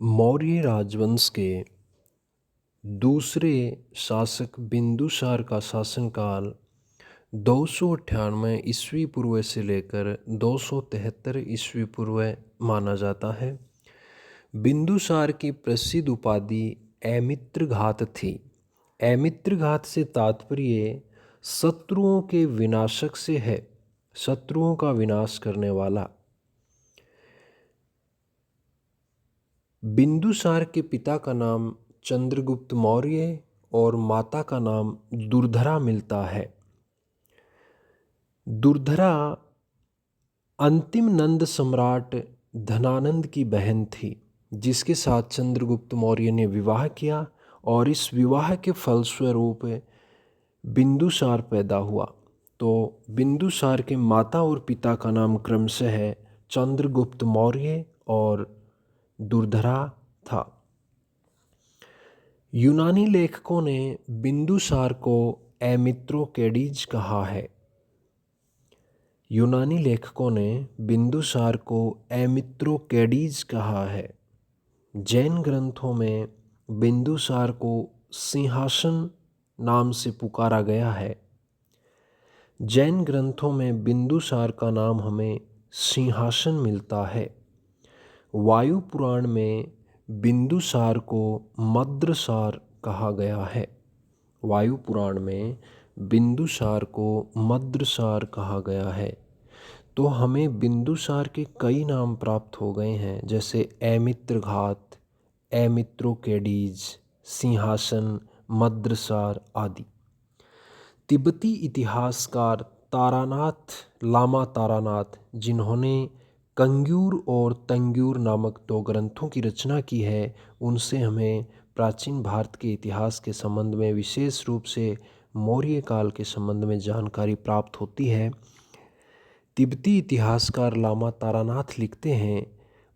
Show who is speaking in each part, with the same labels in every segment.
Speaker 1: मौर्य राजवंश के दूसरे शासक बिंदुसार का शासनकाल 298 ईस्वी पूर्व से लेकर 273 ईस्वी पूर्व माना जाता है। बिंदुसार की प्रसिद्ध उपाधि ऐमित्रघात थी। ऐमित्रघात से तात्पर्य शत्रुओं के विनाशक से है, शत्रुओं का विनाश करने वाला। बिंदुसार के पिता का नाम चंद्रगुप्त मौर्य और माता का नाम दुर्धरा मिलता है। दुर्धरा अंतिम नंद सम्राट धनानंद की बहन थी, जिसके साथ चंद्रगुप्त मौर्य ने विवाह किया और इस विवाह के फलस्वरूप बिंदुसार पैदा हुआ। तो बिंदुसार के माता और पिता का नाम क्रमशः चंद्रगुप्त मौर्य और दुर्धरा था। यूनानी लेखकों ने बिंदुसार को ऐमित्रोकेडीज कहा है। यूनानी लेखकों ने बिंदुसार को ऐमित्रोकेडीज कहा है। जैन ग्रंथों में बिंदुसार को सिंहासन नाम से पुकारा गया है। जैन ग्रंथों में बिंदुसार का नाम हमें सिंहासन मिलता है। वायु पुराण में बिंदुसार को मद्रसार कहा गया है। वायु पुराण में बिंदुसार को मद्रसार कहा गया है। तो हमें बिंदुसार के कई नाम प्राप्त हो गए हैं, जैसे ऐमित्रघात, ऐमित्रोकेडीज, सिंहासन, मद्रसार आदि। तिब्बती इतिहासकार तारानाथ लामा तारानाथ, जिन्होंने कंग्यूर और तंग्यूर नामक 2 ग्रंथों की रचना की है, उनसे हमें प्राचीन भारत के इतिहास के संबंध में, विशेष रूप से मौर्य काल के संबंध में जानकारी प्राप्त होती है। तिब्बती इतिहासकार लामा तारानाथ लिखते हैं,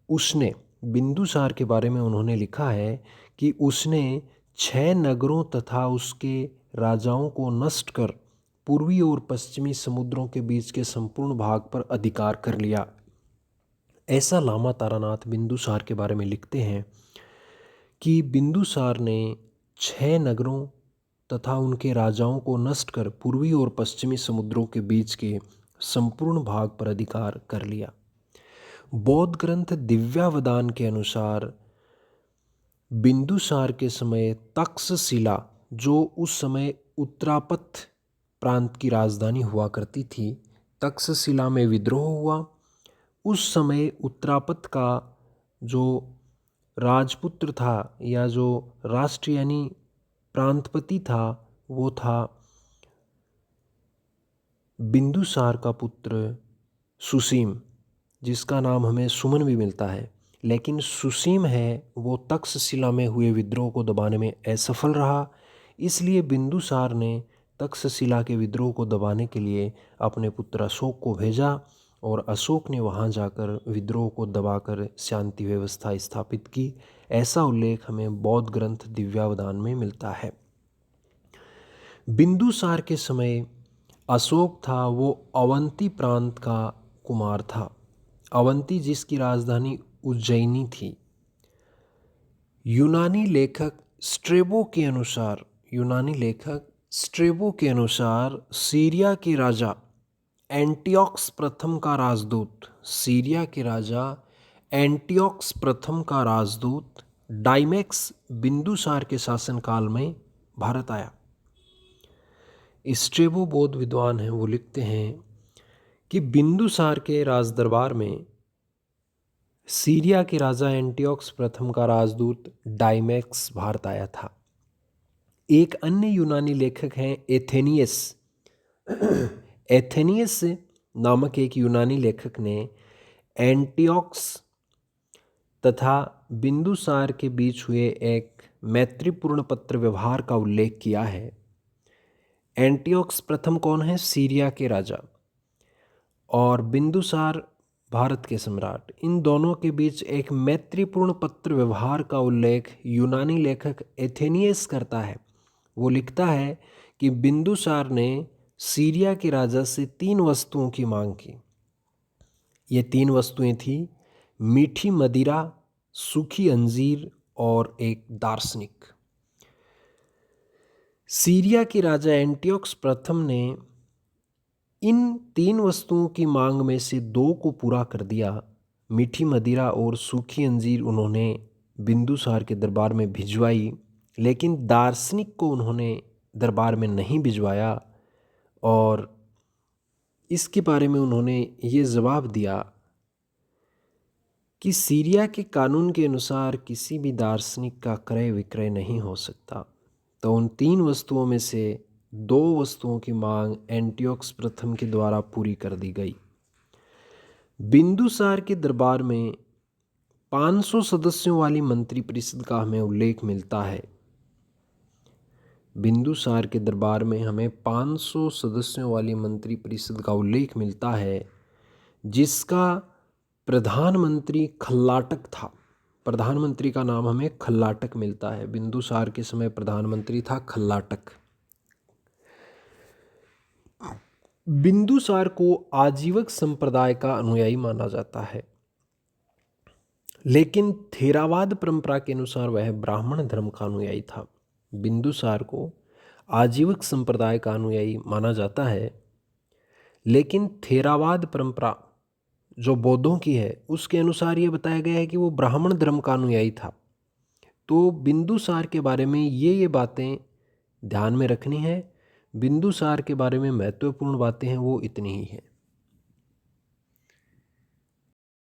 Speaker 1: उसने बिंदुसार के बारे में उन्होंने लिखा है कि उसने 6 नगरों तथा उसके राजाओं को नष्ट कर पूर्वी और पश्चिमी समुद्रों के बीच के संपूर्ण भाग पर अधिकार कर लिया। ऐसा लामा तारानाथ बिंदुसार के बारे में लिखते हैं कि बिंदुसार ने 6 नगरों तथा उनके राजाओं को नष्ट कर पूर्वी और पश्चिमी समुद्रों के बीच के संपूर्ण भाग पर अधिकार कर लिया। बौद्ध ग्रंथ दिव्यावदान के अनुसार बिंदुसार के समय तक्षशिला, जो उस समय उत्तरापथ प्रांत की राजधानी हुआ करती थी, तक्षशिला में विद्रोह हुआ। उस समय उत्तरापथ का जो राजपुत्र था या जो राष्ट्र यानी प्रांतपति था, वो था बिंदुसार का पुत्र सुसीम, जिसका नाम हमें सुमन भी मिलता है। लेकिन सुसीम है वो तक्षशिला में हुए विद्रोह को दबाने में असफल रहा, इसलिए बिंदुसार ने तक्षशिला के विद्रोह को दबाने के लिए अपने पुत्र अशोक को भेजा और अशोक ने वहां जाकर विद्रोह को दबाकर शांति व्यवस्था स्थापित की। ऐसा उल्लेख हमें बौद्ध ग्रंथ दिव्यावदान में मिलता है। बिंदुसार के समय अशोक था वो अवंती प्रांत का कुमार था। अवंती जिसकी राजधानी उज्जैनी थी। यूनानी लेखक स्ट्रेबो के अनुसार सीरिया के राजा एंटियोक्स प्रथम का राजदूत, डाइमेक्स बिंदुसार के शासनकाल में भारत आया। स्ट्रेबो बौद्ध विद्वान हैं, वो लिखते हैं कि बिंदुसार के राजदरबार में सीरिया के राजा एंटियोक्स प्रथम का राजदूत डाइमेक्स भारत आया था। एक अन्य यूनानी लेखक हैं एथेनियस नामक एक यूनानी लेखक ने एंटियोक्स तथा बिंदुसार के बीच हुए एक मैत्रीपूर्ण पत्र व्यवहार का उल्लेख किया है। एंटियोक्स प्रथम कौन है? सीरिया के राजा, और बिंदुसार भारत के सम्राट। इन दोनों के बीच एक मैत्रीपूर्ण पत्र व्यवहार का उल्लेख यूनानी लेखक एथेनियस करता है। वो लिखता है कि बिंदुसार ने सीरिया के राजा से 3 वस्तुओं की मांग की। ये 3 वस्तुएं थी मीठी मदिरा, सूखी अंजीर और एक दार्शनिक। सीरिया के राजा एंटियोकस प्रथम ने इन 3 वस्तुओं की मांग में से 2 को पूरा कर दिया। मीठी मदिरा और सूखी अंजीर उन्होंने बिंदुसार के दरबार में भिजवाई, लेकिन दार्शनिक को उन्होंने दरबार में नहीं भिजवाया और इसके बारे में उन्होंने ये जवाब दिया कि सीरिया के कानून के अनुसार किसी भी दार्शनिक का क्रय विक्रय नहीं हो सकता। तो उन 3 वस्तुओं में से 2 वस्तुओं की मांग एंटियोकस प्रथम के द्वारा पूरी कर दी गई। बिंदुसार के दरबार में 500 सदस्यों वाली मंत्रिपरिषद का हमें उल्लेख मिलता है। बिंदुसार के दरबार में हमें 500 सदस्यों वाली मंत्रिपरिषद का उल्लेख मिलता है, जिसका प्रधानमंत्री खल्लाटक था। प्रधानमंत्री का नाम हमें खल्लाटक मिलता है। बिंदुसार के समय प्रधानमंत्री था खल्लाटक। बिंदुसार को आजीवक संप्रदाय का अनुयायी माना जाता है, लेकिन थेरावाद परंपरा के अनुसार वह ब्राह्मण धर्म का अनुयायी था। बिंदुसार को आजीवक संप्रदाय का अनुयायी माना जाता है, लेकिन थेरावाद परंपरा जो बौद्धों की है उसके अनुसार ये बताया गया है कि वो ब्राह्मण धर्म का अनुयायी था। तो बिंदुसार के बारे में ये बातें ध्यान में रखनी है। बिंदुसार के बारे में महत्वपूर्ण बातें हैं वो इतनी ही हैं।